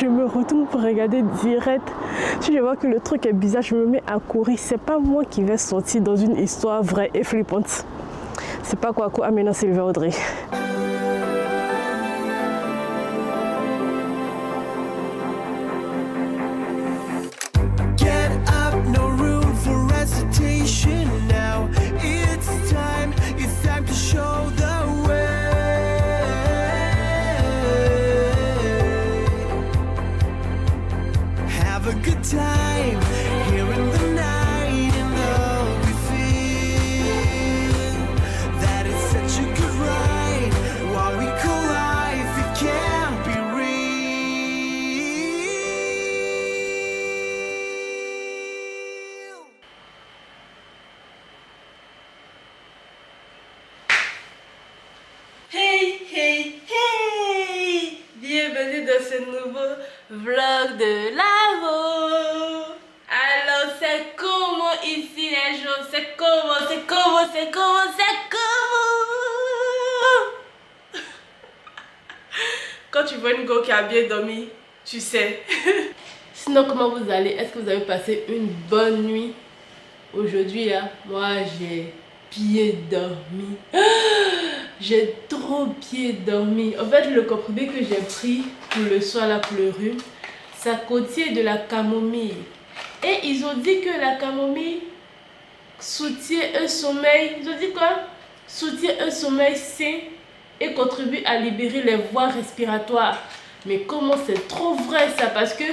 Je me retourne pour regarder direct. Si je vois que le truc est bizarre, je me mets à courir. C'est pas moi qui vais sortir dans une histoire vraie et flippante. C'est pas quoi. Ah mais non, c'est Sylvain Audrey. Vlog de Lavo. Alors c'est comment ici les gens? C'est comment? Quand tu vois une go qui a bien dormi, tu sais. Sinon comment vous allez? Est-ce que vous avez passé une bonne nuit? Aujourd'hui là, moi j'ai bien dormi. J'ai trop bien dormi. En fait, le comprimé que j'ai pris pour le soir là, pour le rhume, ça contient de la camomille. Et ils ont dit que la camomille soutient un sommeil. Ils ont dit quoi? Soutient un sommeil sain et contribue à libérer les voies respiratoires. Mais comment c'est trop vrai ça? Parce que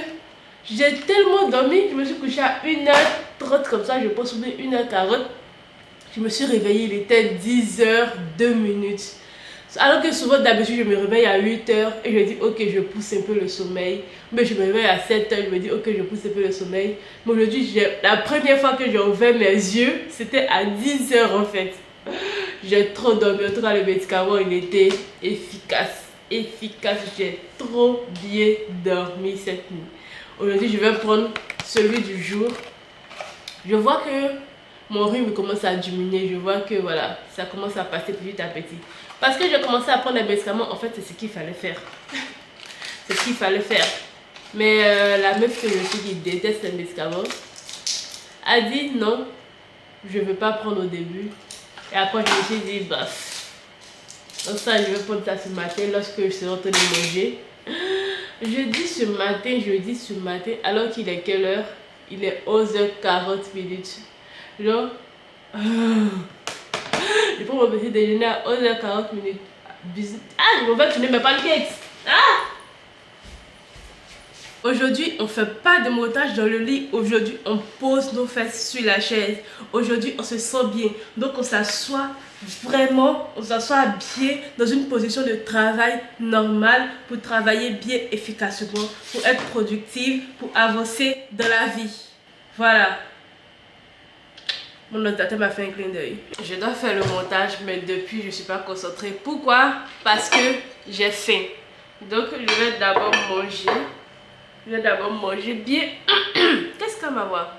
j'ai tellement dormi, je me suis couchée à 1h30 comme ça, je pense souvenir 1h40. Je me suis réveillée, il était 10h02. Alors que souvent d'habitude je me réveille à 8h et je dis ok je pousse un peu le sommeil. Mais je me réveille à 7h, je me dis ok je pousse un peu le sommeil. Mais aujourd'hui la première fois que j'ai ouvert mes yeux, c'était à 10h en fait. J'ai trop dormi, en tout cas le médicament il était efficace. J'ai trop bien dormi cette nuit. Aujourd'hui je vais prendre celui du jour. Je vois que mon rhume commence à diminuer, je vois que voilà, ça commence à passer petit à petit. Parce que j'ai commencé à prendre les médicaments, en fait c'est ce qu'il fallait faire. C'est ce qu'il fallait faire. Mais la meuf que je suis qui déteste les médicaments a dit non, je ne veux pas prendre au début. Et après je me suis dit bof. Donc ça je vais prendre ça ce matin lorsque je serai en train de manger. Je dis ce matin, alors qu'il est quelle heure? Il est 11h40. Genre, je prends mon petit déjeuner à 11h40. Ah, je vais tourner mes pancakes. Ah! Aujourd'hui, on fait pas de montage dans le lit. Aujourd'hui, on pose nos fesses sur la chaise. Aujourd'hui, on se sent bien. Donc, on s'assoit vraiment, on s'assoit bien dans une position de travail normale pour travailler bien efficacement, pour être productive, pour avancer dans la vie. Voilà. Mon ordinateur m'a fait un clin d'œil. Je dois faire le montage, mais depuis, je ne suis pas concentrée. Pourquoi? Parce que j'ai faim. Donc, je vais d'abord manger. Bien. Qu'est-ce qu'on va voir?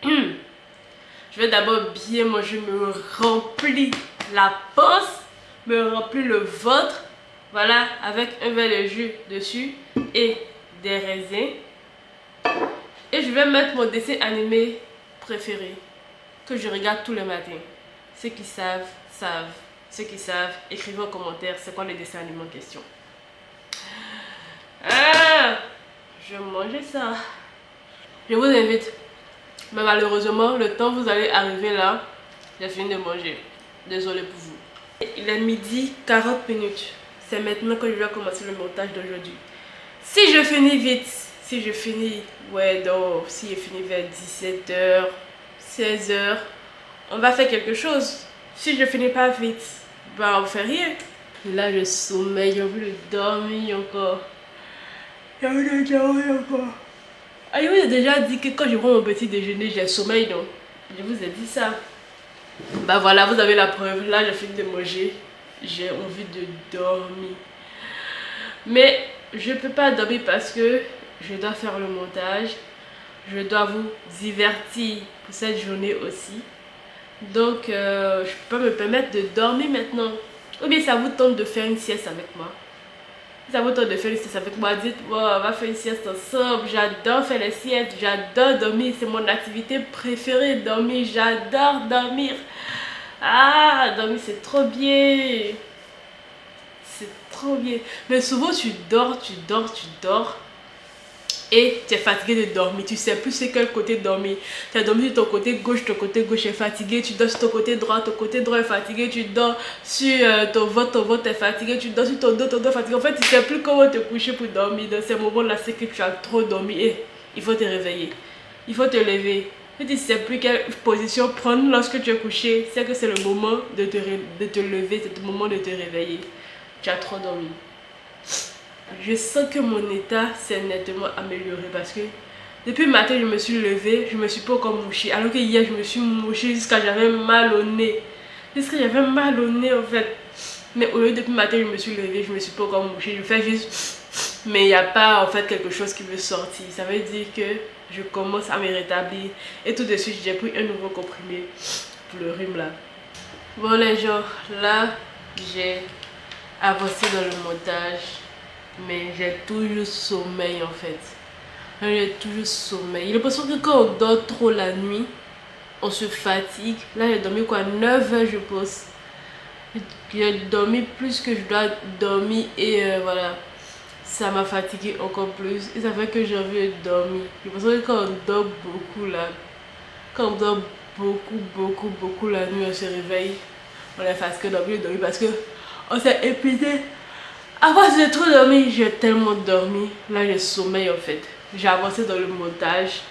Je vais d'abord bien manger, me remplir la panse, me remplir le ventre. Voilà, avec un verre de jus dessus et des raisins. Et je vais mettre mon dessin animé préféré que je regarde tous les matins. Ceux qui savent, savent. Ceux qui savent, écrivez en commentaire c'est quoi le dessin animé en question. Ah, je vais manger ça. Je vous invite. Mais malheureusement, le temps vous allez arriver là, j'ai fini de manger. Désolée pour vous. Il est midi 40. C'est maintenant que je vais commencer le montage d'aujourd'hui. Si je finis vite, si je finis vers 17h, 16h, on va faire quelque chose. Si je finis pas vite, bah on fait rien. Là je sommeille, j'ai envie de dormir encore. Ah, je vous ai déjà dit que quand je prends mon petit déjeuner, j'ai sommeil, non? Je vous ai dit ça. Bah voilà, vous avez la preuve. Là, j'ai fini de manger. J'ai envie de dormir. Mais je peux pas dormir parce que je dois faire le montage. Je dois vous divertir pour cette journée aussi. Donc, je peux pas me permettre de dormir maintenant. Ou bien ça vous tente de faire une sieste avec moi? Si ça vaut temps de faire une sieste avec moi, dites-moi, on va faire une sieste ensemble. J'adore faire les siestes, j'adore dormir. C'est mon activité préférée, dormir. J'adore dormir. Ah, dormir, c'est trop bien. C'est trop bien. Mais souvent, tu dors. Et tu es fatigué de dormir, tu sais plus c'est quel côté dormir. Tu as dormi sur ton côté gauche est fatigué, tu dors sur ton côté droit est fatigué, tu dors sur ton ventre est fatigué, tu dors sur ton dos est fatigué. En fait, tu sais plus comment te coucher pour dormir. Dans ces moments-là, c'est que tu as trop dormi et il faut te réveiller. Il faut te lever. Si tu ne sais plus quelle position prendre lorsque tu es couché, c'est que c'est le moment de te lever, c'est le moment de te réveiller. Tu as trop dormi. Je sens que mon état s'est nettement amélioré parce que depuis le matin, je me suis levée, je me suis pas encore mouchée. Alors que hier, je me suis mouchée jusqu'à j'avais mal au nez. Jusqu'à j'avais mal au nez en fait. Mais au lieu depuis le matin, je me suis levée, je me suis pas encore mouchée. Je fais juste. Mais il n'y a pas en fait quelque chose qui veut sortir. Ça veut dire que je commence à me rétablir. Et tout de suite, j'ai pris un nouveau comprimé pour le rhume là. Bon les gens, là, j'ai avancé dans le montage. Mais j'ai toujours sommeil en fait. J'ai toujours sommeil. J'ai l'impression que quand on dort trop la nuit, on se fatigue. Là, j'ai dormi quoi 9 heures je pense. J'ai dormi plus que je dois dormir et voilà. Ça m'a fatigué encore plus. Et ça fait que j'ai envie de dormir. J'ai l'impression que quand on dort beaucoup là, quand on dort beaucoup la nuit, on se réveille. On est fatigué de dormir parce que on s'est épuisé. Avant j'ai trop dormi, j'ai tellement dormi. Là j'ai sommeil en fait. J'ai avancé dans le montage.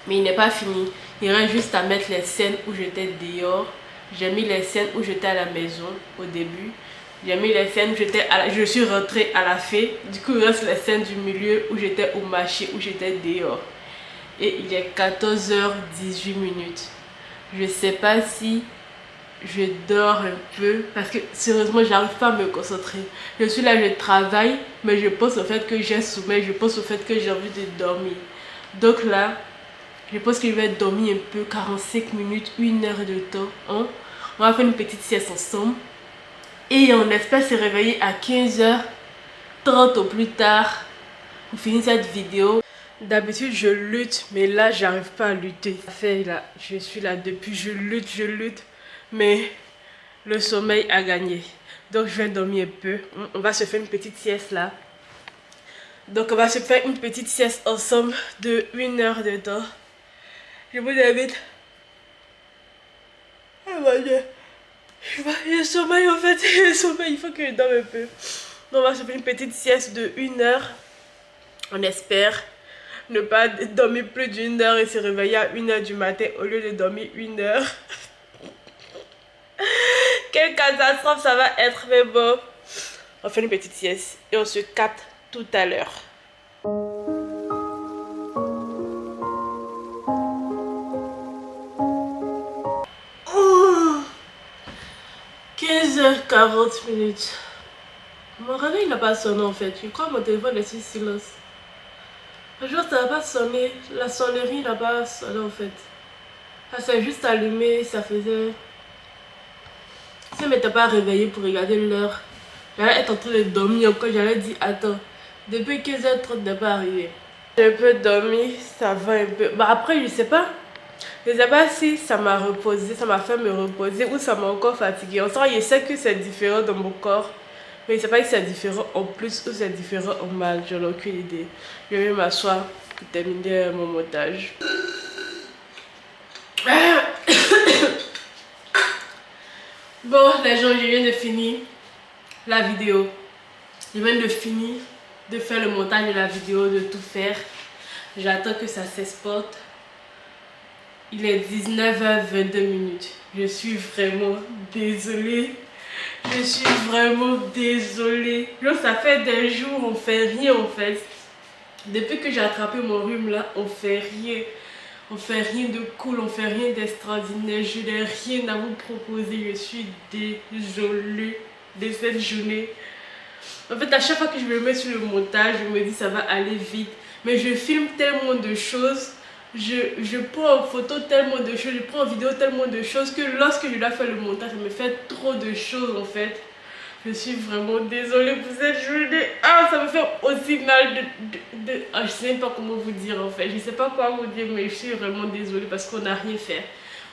Mais il n'est pas fini. Il reste juste à mettre les scènes où j'étais dehors. J'ai mis les scènes où j'étais à la maison au début. J'ai mis les scènes où je suis rentrée à la fée. Du coup il reste les scènes du milieu où j'étais au marché, où j'étais dehors. Et il est 14h18. Je sais pas si je dors un peu parce que sérieusement j'arrive pas à me concentrer. Je suis là, je travaille, mais je pense au fait que j'ai sommeil, je pense au fait que j'ai envie de dormir. Donc là, je pense que je vais dormir un peu, 45 minutes, 1 heure de temps. Hein? On va faire une petite sieste ensemble. Et on espère se réveiller à 15h30 au plus tard pour finir cette vidéo. D'habitude je lutte, mais là j'arrive pas à lutter. Là, je suis là depuis, je lutte. Mais le sommeil a gagné. Donc je vais dormir un peu. On va se faire une petite sieste là. Donc on va se faire une petite sieste ensemble de 1 heure de temps. Je vous invite. Oh mon Dieu. J'ai sommeil en fait. J'ai sommeil, il faut que je dorme un peu. Donc on va se faire une petite sieste de 1 heure. On espère ne pas dormir plus d'1 heure et se réveiller à 1 heure du matin au lieu de dormir 1 heure. Quelle catastrophe ça va être, mais bon. On fait une petite sieste et on se capte tout à l'heure. Oh, 15h40. Mon réveil n'a pas sonné en fait. Je crois que mon téléphone est sur silence. Le jour ça n'a pas sonné. La sonnerie n'a pas sonné en fait. Ça s'est juste allumé. Ça faisait... Si je ne m'étais pas réveillée pour regarder l'heure, j'allais être en train de dormir quand j'allais dire attends, depuis 15h30 n'est pas arrivé. J'ai un peu dormi, ça va un peu. Bah après je sais pas si ça m'a reposé, ça m'a fait me reposer ou ça m'a encore fatigué. En soi je sais que c'est différent dans mon corps, mais je sais pas si c'est différent en plus ou c'est différent en mal, j'en ai aucune idée. Je vais m'asseoir pour terminer mon montage. Bon les gens, je viens de finir la vidéo. Je viens de finir de faire le montage de la vidéo, de tout faire. J'attends que ça s'exporte. Il est 19h22. Je suis vraiment désolée. Je suis vraiment désolée. Genre, ça fait des jours, on fait rien en fait. Depuis que j'ai attrapé mon rhume là, on fait rien. On fait rien de cool, on fait rien d'extraordinaire. Je n'ai rien à vous proposer. Je suis désolée de cette journée. En fait, à chaque fois que je me mets sur le montage, je me dis ça va aller vite. Mais je filme tellement de choses. Je prends en photo tellement de choses. Je prends en vidéo tellement de choses que lorsque je dois faire le montage, ça me fait trop de choses en fait. Je suis vraiment désolée pour cette journée. Ah, ça me fait aussi mal Ah, je sais même pas comment vous dire en fait. Je sais pas quoi vous dire, mais je suis vraiment désolée parce qu'on n'a rien fait.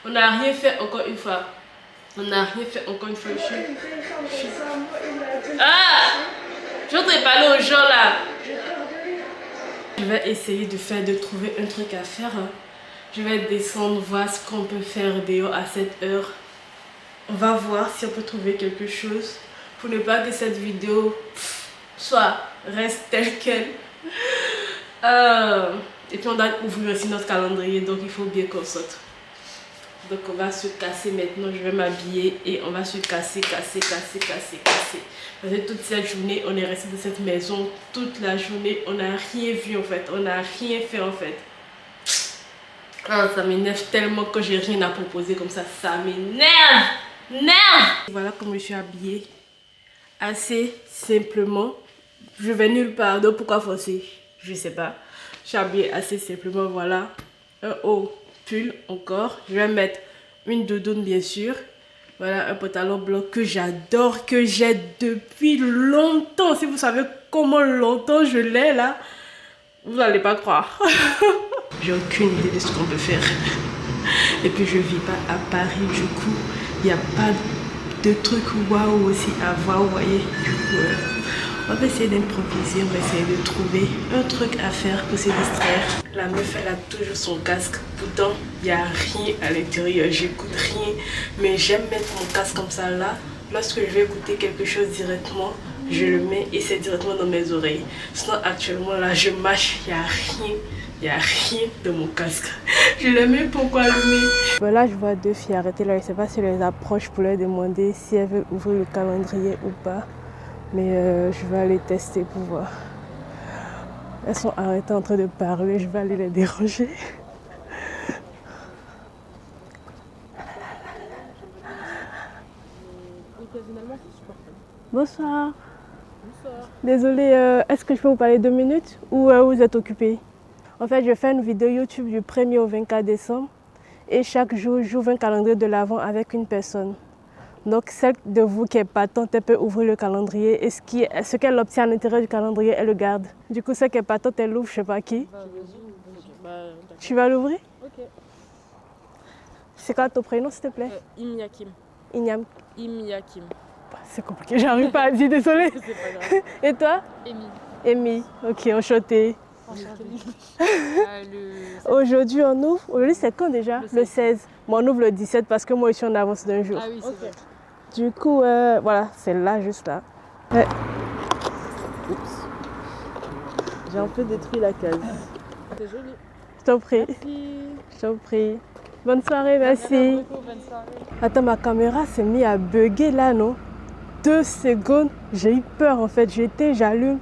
On n'a rien fait encore une fois. On n'a rien fait encore une fois. Ah! Je voudrais parler aux gens là. Je vais essayer de trouver un truc à faire. Je vais descendre, voir ce qu'on peut faire dehors à cette heure. On va voir si on peut trouver quelque chose pour ne pas que cette vidéo reste telle qu'elle. Et puis on doit ouvrir aussi notre calendrier, donc il faut bien qu'on saute. Donc on va se casser maintenant, je vais m'habiller et on va se casser. Parce que toute cette journée, on est resté dans cette maison toute la journée, on n'a rien vu en fait, on n'a rien fait en fait. Ah, ça m'énerve tellement que j'ai rien à proposer comme ça m'énerve. Voilà comment je suis habillée, assez simplement. Je vais nulle part, donc pourquoi forcer? Je sais pas. Je suis habillée assez simplement, voilà. Un haut pull encore. Je vais mettre une doudoune bien sûr. Voilà un pantalon blanc que j'adore, que j'ai depuis longtemps. Si vous savez comment longtemps je l'ai là, vous n'allez pas croire. J'ai aucune idée de ce qu'on peut faire. Et puis je vis pas à Paris, du coup il n'y a pas de trucs waouh aussi à voir, vous voyez. Du coup on va essayer d'improviser, on va essayer de trouver un truc à faire pour se distraire. La meuf elle a toujours son casque, pourtant il n'y a rien à l'intérieur, j'écoute rien. Mais j'aime mettre mon casque comme ça là. Lorsque je vais écouter quelque chose directement, je le mets et c'est directement dans mes oreilles. Sinon actuellement là je marche, il n'y a rien. Il n'y a rien de mon casque. Je ne sais même pas pourquoi allumer. Bon, là, je vois deux filles arrêtées là. Je ne sais pas si je les approche pour leur demander si elles veulent ouvrir le calendrier ou pas. Mais je vais aller tester pour voir. Elles sont arrêtées en train de parler. Je vais aller les déranger. Bonsoir. Bonsoir. Désolée, est-ce que je peux vous parler 2 minutes ou vous êtes occupée? En fait, je fais une vidéo YouTube du 1er au 24 décembre et chaque jour, j'ouvre un calendrier de l'Avent avec une personne. Donc, celle de vous qui est patente, elle peut ouvrir le calendrier et ce qu'elle obtient à l'intérieur du calendrier, elle le garde. Du coup, celle qui est patente, elle l'ouvre, je ne sais pas qui. Tu vas l'ouvrir? Ok. C'est quoi ton prénom, s'il te plaît? Imyakim. Imyakim. C'est compliqué, j'arrive pas à dire, désolée. C'est pas grave. Et toi? Amy. Ok, enchantée. Aujourd'hui on ouvre, aujourd'hui c'est quand déjà? Le 16. Moi on ouvre le 17 parce que moi je suis en avance d'un jour. Ah oui, c'est vrai. Du coup, voilà, c'est là, juste là. Ouais. Oups. J'ai un peu détruit la case. C'est joli. Je t'en prie. Merci. Je t'en prie. Bonne soirée, merci. Beaucoup, bonne soirée. Attends, ma caméra s'est mise à bugger là, non? 2 secondes, j'ai eu peur en fait. J'allume.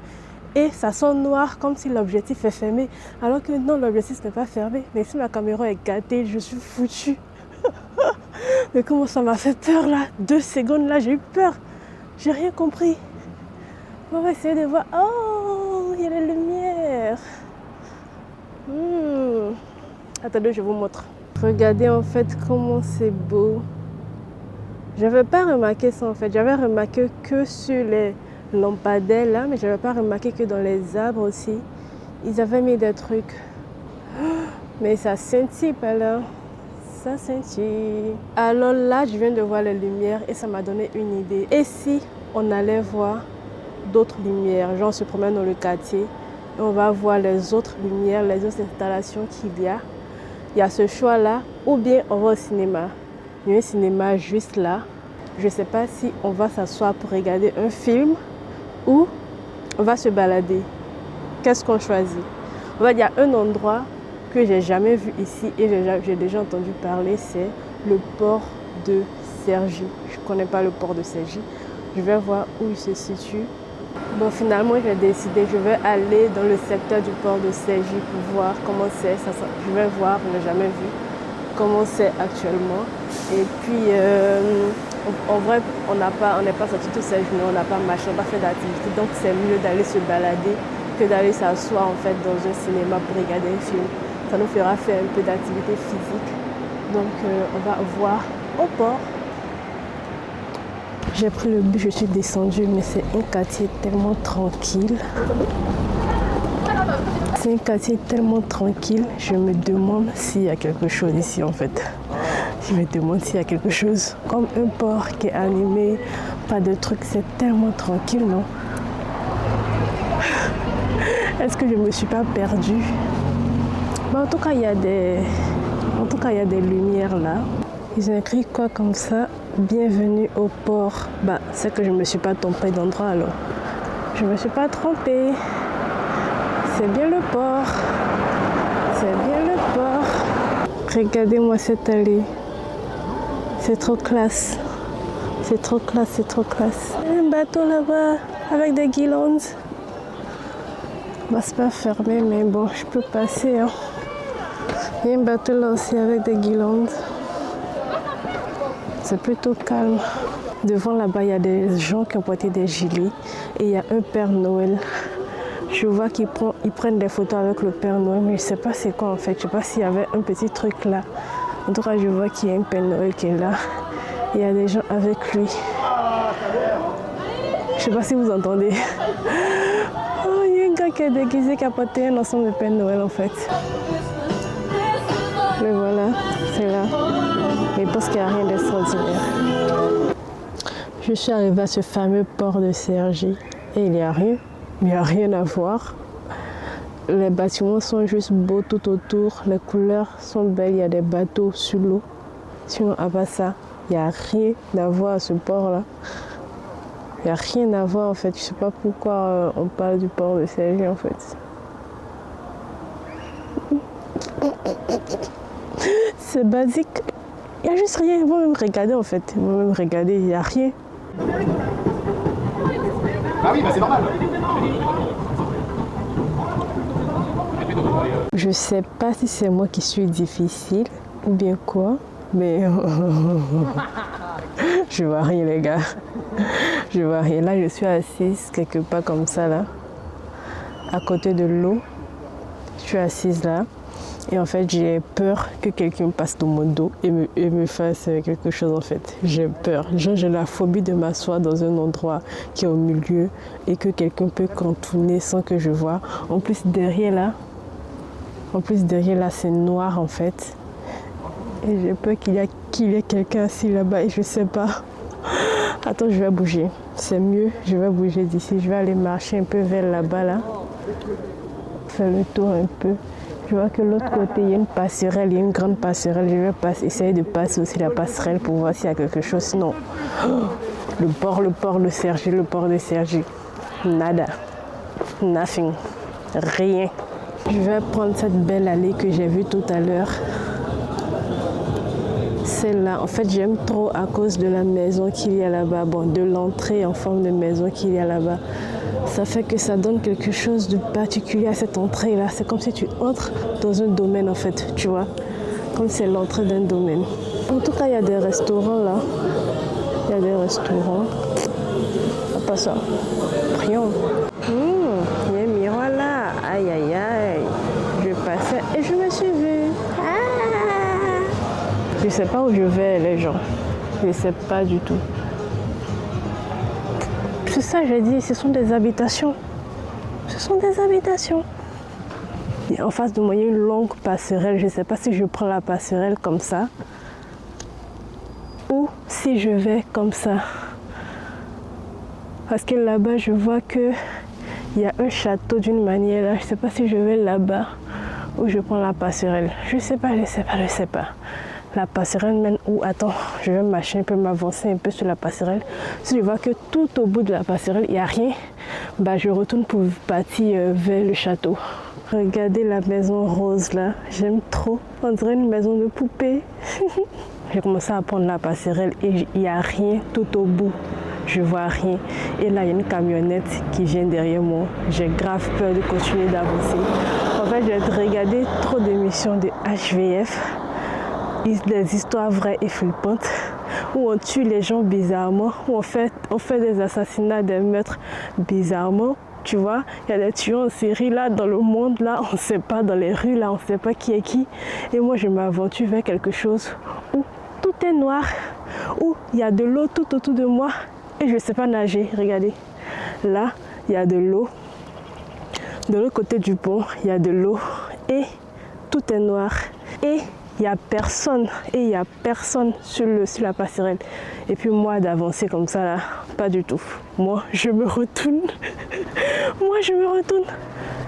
Et ça sent noir comme si l'objectif est fermé. Alors que non, l'objectif n'est pas fermé. Mais si ma caméra est gâtée, je suis foutue. Mais comment ça m'a fait peur là? 2 secondes là, j'ai eu peur. J'ai rien compris. On va essayer de voir. Oh, il y a les lumières. Attendez, je vous montre. Regardez en fait comment c'est beau. J'avais pas remarqué ça en fait. J'avais remarqué que sur les lampadaires là, mais je n'avais pas remarqué que dans les arbres aussi, ils avaient mis des trucs. Mais ça scintille pas là. Ça scintille. Alors là, je viens de voir les lumières et ça m'a donné une idée. Et si on allait voir d'autres lumières, genre on se promène dans le quartier et on va voir les autres lumières, les autres installations qu'il y a. Il y a ce choix là, ou bien on va au cinéma. Il y a un cinéma juste là. Je ne sais pas si on va s'asseoir pour regarder un film ou on va se balader. Qu'est-ce qu'on choisit? En fait, il y a un endroit que j'ai jamais vu ici et j'ai déjà entendu parler, c'est le port de Cergy. Je ne connais pas le port de Cergy. Je vais voir où il se situe. Bon, finalement, j'ai décidé, je vais aller dans le secteur du port de Cergy pour voir comment c'est. Je vais voir, je n'ai jamais vu comment c'est actuellement. Et puis, en vrai, on n'est pas sorti toute cette journée, on n'a pas marché, on n'a pas fait d'activité. Donc, c'est mieux d'aller se balader que d'aller s'asseoir en fait dans un cinéma pour regarder un film. Ça nous fera faire un peu d'activité physique. Donc, on va voir au port. J'ai pris le bus, je suis descendue, mais c'est un quartier tellement tranquille. C'est un quartier tellement tranquille, je me demande s'il y a quelque chose ici en fait. Je me demande s'il y a quelque chose. Comme un port qui est animé, pas de trucs, c'est tellement tranquille, non? Est-ce que je ne me suis pas perdue? Mais en tout cas, il y a des lumières là. Ils ont écrit quoi comme ça? Bienvenue au port. Bah, c'est que je ne me suis pas trompée d'endroit alors. Je ne me suis pas trompée. C'est bien le port. C'est bien le port. Regardez-moi cette allée. C'est trop classe. C'est trop classe, c'est trop classe. Il y a un bateau là-bas avec des guirlandes. Bah, c'est pas fermé, mais bon, je peux passer. Hein. Il y a un bateau là aussi avec des guirlandes. C'est plutôt calme. Devant là-bas, il y a des gens qui ont porté des gilets et il y a un Père Noël. Je vois qu'ils prennent des photos avec le Père Noël, mais je ne sais pas c'est quoi en fait. Je ne sais pas s'il y avait un petit truc là. En tout cas, je vois qu'il y a un Père Noël qui est là. Il y a des gens avec lui. Je ne sais pas si vous entendez. Oh, il y a un gars qui est déguisé, qui a porté un ensemble de Père Noël en fait. Mais voilà, c'est là. Mais je pense qu'il n'y a rien d'extraordinaire. Je suis arrivée à ce fameux port de Cergy et il n'y a rien. Il n'y a rien à voir. Les bâtiments sont juste beaux tout autour. Les couleurs sont belles. Il y a des bateaux sur l'eau. Sinon, à part ça, il n'y a rien à voir à ce port-là. Il n'y a rien à voir en fait. Je ne sais pas pourquoi on parle du port de Cergy en fait. C'est basique. Il n'y a juste rien. Ils vont même regarder en fait. Ils vont même regarder. Il n'y a rien. Ah oui, bah c'est normal. Je sais pas si c'est moi qui suis difficile ou bien quoi, mais je vois rien les gars. Je vois rien. Là, je suis assise quelque part comme ça là, à côté de l'eau. Je suis assise là. Et en fait, j'ai peur que quelqu'un passe dans mon dos et me fasse quelque chose en fait. J'ai peur. J'ai la phobie de m'asseoir dans un endroit qui est au milieu et que quelqu'un peut contourner sans que je vois. En plus, derrière là, c'est noir en fait. Et j'ai peur qu'il y ait quelqu'un assis là-bas et je sais pas. Attends, je vais bouger. C'est mieux, je vais bouger d'ici. Je vais aller marcher un peu vers là-bas là. Faire le tour un peu. Je vois que de l'autre côté, il y a une passerelle, il y a une grande passerelle. Je vais essayer de passer aussi la passerelle pour voir s'il y a quelque chose. Sinon, le port de Cergy. Nada. Nothing. Rien. Je vais prendre cette belle allée que j'ai vue tout à l'heure. Celle-là, en fait, j'aime trop à cause de la maison qu'il y a là-bas. Bon, de l'entrée en forme de maison qu'il y a là-bas. Ça fait que ça donne quelque chose de particulier à cette entrée-là. C'est comme si tu entres dans un domaine, en fait, tu vois. Comme c'est l'entrée d'un domaine. En tout cas, il y a des restaurants là. Il y a des restaurants. Ah, pas ça. Prions. Il y a un miroir là. Aïe, aïe, aïe. Je passais et je me suis vue. Ah. Je sais pas où je vais, les gens. Je sais pas du tout. C'est ça, j'ai dit, ce sont des habitations. Ce sont des habitations. Et en face de moi, il y a une longue passerelle. Je ne sais pas si je prends la passerelle comme ça ou si je vais comme ça. Parce que là-bas, je vois qu'il y a un château d'une manière. Là. Je ne sais pas si je vais là-bas ou je prends la passerelle. Je ne sais pas. La passerelle mène où? Attends, je vais marcher un peu, m'avancer un peu sur la passerelle. Si je vois que tout au bout de la passerelle, il n'y a rien, bah, je retourne pour partir vers le château. Regardez la maison rose là, j'aime trop. On dirait une maison de poupée. J'ai commencé à prendre la passerelle et il n'y a rien tout au bout. Je vois rien. Et là, il y a une camionnette qui vient derrière moi. J'ai grave peur de continuer d'avancer. En fait, j'ai regardé trop d'émissions de HVF. Des histoires vraies et flippantes où on tue les gens bizarrement, où on fait des assassinats, des meurtres bizarrement, tu vois. Il y a des tueurs en série là dans le monde, là, on ne sait pas, dans les rues, là, on ne sait pas qui est qui. Et moi, je m'aventure vers quelque chose où tout est noir, où il y a de l'eau tout autour de moi et je ne sais pas nager. Regardez, là, il y a de l'eau. De l'autre côté du pont, il y a de l'eau et tout est noir. Et il n'y a personne, sur la passerelle. Et puis moi, d'avancer comme ça, là, pas du tout. Moi, je me retourne.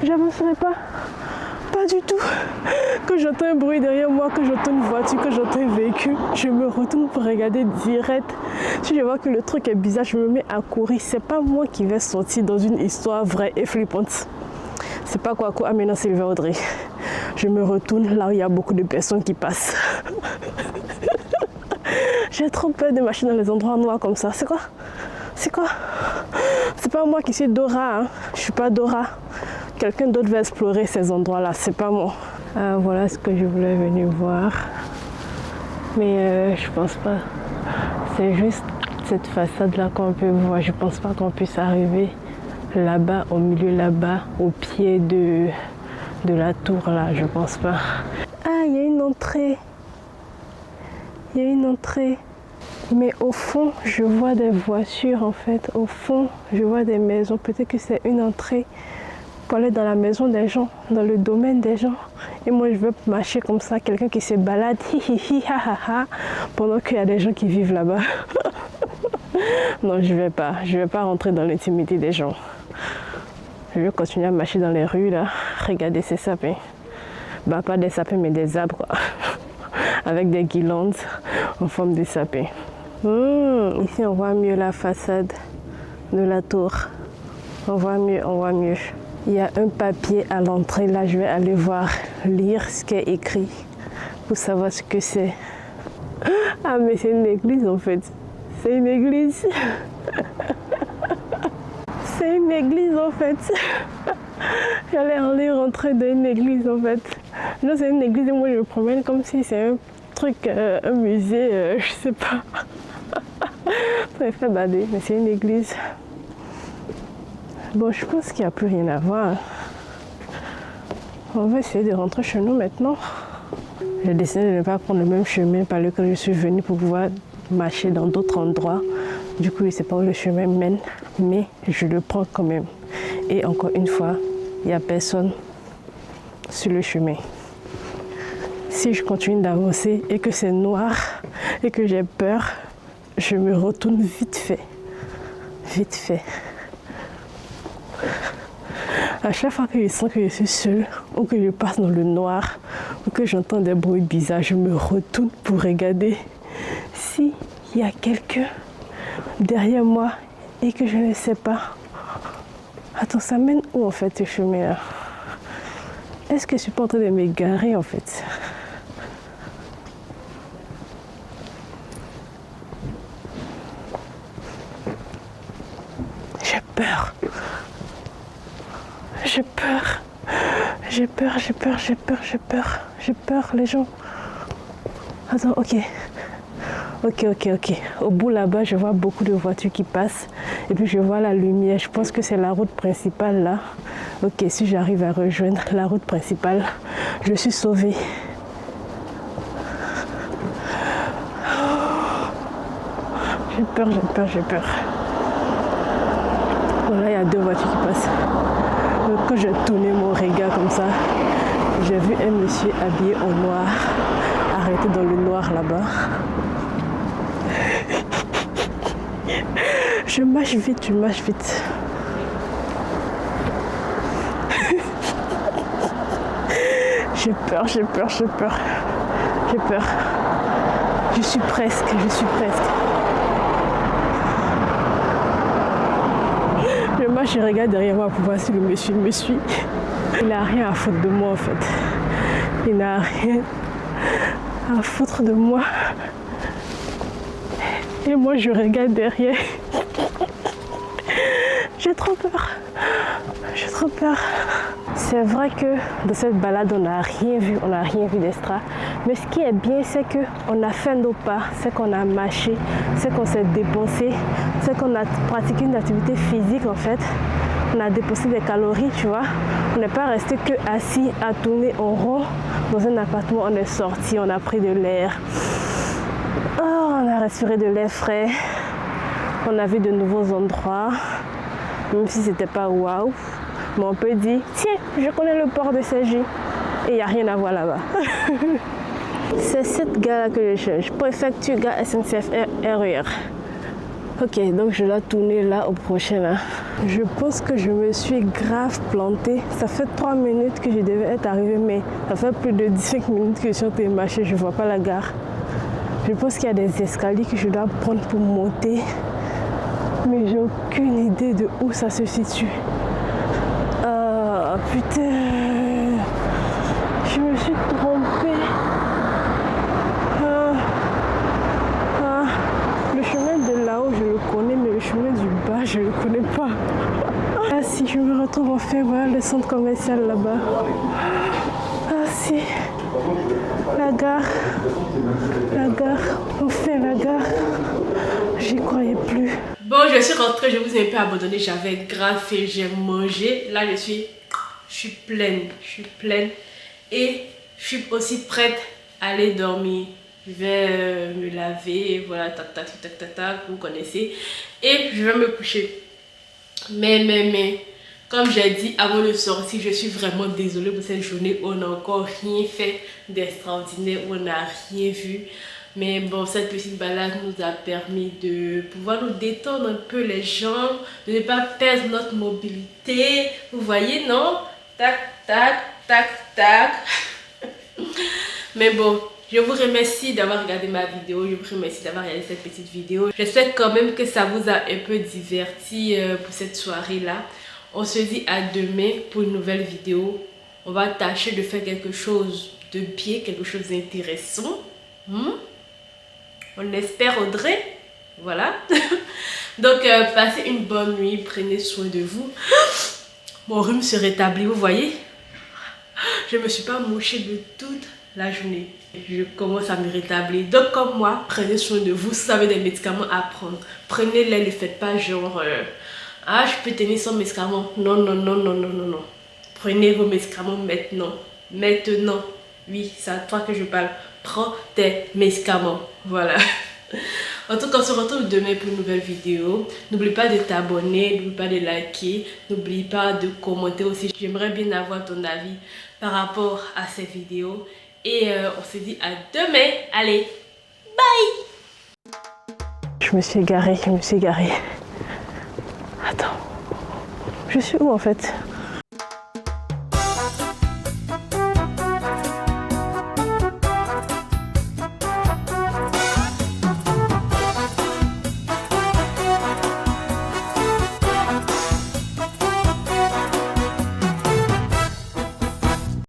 J'avancerai pas. Pas du tout. Quand j'entends un bruit derrière moi, quand j'entends une voiture, quand j'entends un véhicule, je me retourne pour regarder direct. Si je vois que le truc est bizarre, je me mets à courir. C'est pas moi qui vais sortir dans une histoire vraie et flippante. C'est pas quoi. Ah, maintenant c'est le Audrey. Je me retourne là où il y a beaucoup de personnes qui passent. J'ai trop peur de marcher dans les endroits noirs comme ça. C'est quoi? C'est pas moi qui suis Dora. Hein. Je suis pas Dora. Quelqu'un d'autre va explorer ces endroits-là. C'est pas moi. Voilà ce que je voulais venir voir. Mais je pense pas. C'est juste cette façade-là qu'on peut voir. Je pense pas qu'on puisse arriver là-bas, au milieu là-bas, au pied de la tour là. Je pense pas. Ah, il y a une entrée. Mais au fond, je vois des voitures en fait. Au fond, je vois des maisons. Peut-être que c'est une entrée pour aller dans la maison des gens, dans le domaine des gens. Et moi, je veux marcher comme ça, quelqu'un qui se balade, pendant qu'il y a des gens qui vivent là-bas. Non, je vais pas rentrer dans l'intimité des gens. Je vais continuer à marcher dans les rues là, regarder ces sapins. Bah, pas des sapins, mais des arbres, quoi. Avec des guirlandes en forme de sapins. Ici, on voit mieux la façade de la tour. On voit mieux. Il y a un papier à l'entrée, là, je vais aller voir, lire ce qui est écrit pour savoir ce que c'est. Ah, mais c'est une église en fait. C'est une église. C'est une église en fait. J'allais aller rentrer dans une église en fait. Non, c'est une église et moi je me promène comme si c'est un truc, un musée, je sais pas. Ça me fait bader, mais c'est une église. Bon, je pense qu'il n'y a plus rien à voir. On va essayer de rentrer chez nous maintenant. J'ai décidé de ne pas prendre le même chemin par lequel je suis venue pour pouvoir marcher dans d'autres endroits. Du coup, je ne sais pas où le chemin mène, mais je le prends quand même. Et encore une fois, il n'y a personne sur le chemin. Si je continue d'avancer et que c'est noir et que j'ai peur, je me retourne vite fait. Vite fait. À chaque fois que je sens que je suis seule ou que je passe dans le noir ou que j'entends des bruits bizarres, je me retourne pour regarder s'il y a quelqu'un derrière moi et que je ne sais pas. Attends, ça mène où en fait ce chemin-là? Est-ce que je suis pas en train de m'égarer en fait? J'ai peur. J'ai peur, les gens. Attends, ok. Au bout là-bas, je vois beaucoup de voitures qui passent. Et puis je vois la lumière. Je pense que c'est la route principale là. Ok, si j'arrive à rejoindre la route principale, je suis sauvée. J'ai peur. Bon, là, il y a deux voitures qui passent. Donc, quand j'ai tourné mon regard comme ça, j'ai vu un monsieur habillé en noir, arrêté dans le noir là-bas. Je marche vite. J'ai peur. Je suis presque. Je marche et regarde derrière moi pour voir si le monsieur me suit. Il n'a rien à foutre de moi en fait. Il n'a rien à foutre de moi. Et moi je regarde derrière. J'ai trop peur. C'est vrai que dans cette balade, on n'a rien vu d'extra. Mais ce qui est bien, c'est qu'on a fait nos pas, c'est qu'on a marché, c'est qu'on s'est dépensé, c'est qu'on a pratiqué une activité physique en fait. On a dépensé des calories, tu vois. On n'est pas resté que assis à tourner en rond dans un appartement. On est sorti, on a pris de l'air. Oh, on a respiré de l'air frais. On a vu de nouveaux endroits, même si c'était pas waouh. Mais on peut dire, tiens, je connais le port de Cergy. Et il n'y a rien à voir là-bas. C'est cette gare que je cherche. Préfecture gare SNCF RER. Ok, donc je dois tourner là au prochain là. Je pense que je me suis grave plantée. Ça fait 3 minutes que je devais être arrivée, mais ça fait plus de 15 minutes que je suis en train de marcher. Je ne vois pas la gare. Je pense qu'il y a des escaliers que je dois prendre pour monter. Mais j'ai aucune idée de où ça se situe. Ah putain, je me suis trompée. Le chemin de là-haut, je le connais, mais le chemin du bas, je ne le connais pas. Ah si, je me retrouve enfin, voilà le centre commercial là-bas. Ah si, la gare, enfin la gare. J'y croyais plus. Bon, je suis rentrée, je vous ai un peu abandonné, j'avais grave faim, j'ai mangé. Là, je suis pleine, et je suis aussi prête à aller dormir. Je vais me laver, voilà, tac, vous connaissez. Et je vais me coucher. Mais, comme j'ai dit avant de sortir, je suis vraiment désolée pour cette journée où on n'a encore rien fait d'extraordinaire, où on n'a rien vu. Mais bon, cette petite balade nous a permis de pouvoir nous détendre un peu les jambes, de ne pas perdre notre mobilité. Vous voyez, non? Tac, tac, tac, tac. Mais bon, je vous remercie d'avoir regardé ma vidéo. Je vous remercie d'avoir regardé cette petite vidéo. J'espère quand même que ça vous a un peu diverti pour cette soirée-là. On se dit à demain pour une nouvelle vidéo. On va tâcher de faire quelque chose de bien, quelque chose d'intéressant. On espère, Audrey. Voilà. Donc, passez une bonne nuit. Prenez soin de vous. Mon rhume se rétablit, vous voyez. Je ne me suis pas mouchée de toute la journée. Je commence à me rétablir. Donc, comme moi, prenez soin de vous. Si vous avez des médicaments à prendre, prenez-les. Ne faites pas genre... ah, je peux tenir son médicament. Non, non, non, non, non, non, non. Prenez vos médicaments maintenant. Maintenant. Oui, c'est à toi que je parle. Prends tes médicaments. Voilà. En tout cas, on se retrouve demain pour une nouvelle vidéo. N'oublie pas de t'abonner, n'oublie pas de liker, n'oublie pas de commenter aussi. J'aimerais bien avoir ton avis par rapport à ces vidéos. Et on se dit à demain. Allez, bye! Je me suis égarée. Attends. Je suis où en fait?